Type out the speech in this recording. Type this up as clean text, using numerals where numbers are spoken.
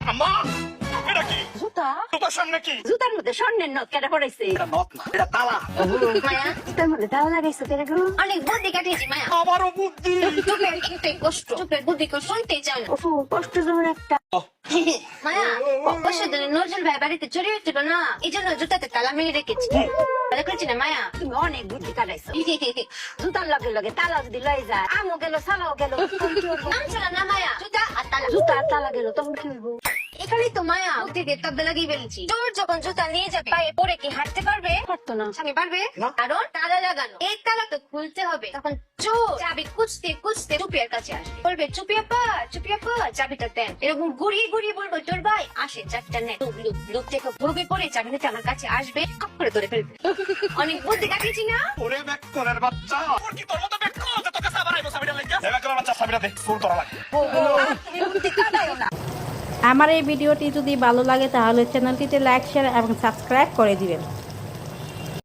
আম্মা এটা কি জুতা জুতার সামনে কি জুতার মধ্যে স্বর্ণের নথ কেটে পড়াইছে। এটা নট না এটা তালা মায়া জুতার মধ্যে তালা লাগাইছে কেন গো? অনেক বুদ্ধি কাটিয়েছি মায়া। আমারও বুদ্ধি চোখের একটাই কষ্ট, চোখের বুদ্ধি কেউ শুনতেই চায় না। ওফু কষ্ট যখন একটা মায়া পরশু দিনে নজরুল ভাই বাড়িতে চুরি হচ্ছিল না, এই জন্য জুতাতে তালা মেরে রেখেছি। ভালো করেছি না মায়া? তুমি অনেক বুদ্ধি কাটাইছো। জুতার লগে লগে তালা যদি লই যায়, আমও গেল সালাও গেল, তখন কি হইব? নাম ছিল না মায়া, জুতা আর তালা। জুতা আর তালা গেল তখন কি হইব? এখানেই তো মায়া বুদ্ধি দিয়ে তবে লাগিয়ে ফেলেছি। তোর যখন জুতা নিয়ে যাবে পায়ে পরে কি হাঁটতে পারবে? পারতো না। স্বামী পারবে? না। কারণ তালা লাগানো, এই তালা তো খুলতে হবে। তখন চোর চাবি খুঁজতে খুঁজতে চুপিয়ার কাছে আসবে, বলবে চুপিয়াপা চাবিটা দেন। এরকম ঘুরিয়ে ঘুরিয়ে বলবো তোর ভাই আসে চাবিটা নেন। লোক থেকে ভোগে করে চাবি নিতে আমার কাছে আসবে, কপ করে ধরে ফেলবে। অনেক বুদ্ধি কাটিয়েছি না? ওরে বেকরের বাচ্চা তোর কি তোর মতো বেকর যে তোকে সাবান আইবো সাবিটা লাগা এ বেকরের বাচ্চা সাবিটা দে ফুল তোরা লাগে তুমি বুদ্ধি কাটাইও না। আমার এই ভিডিওটি যদি ভালো লাগে তাহলে চ্যানেলটিতে লাইক শেয়ার এবং সাবস্ক্রাইব করে দিবেন।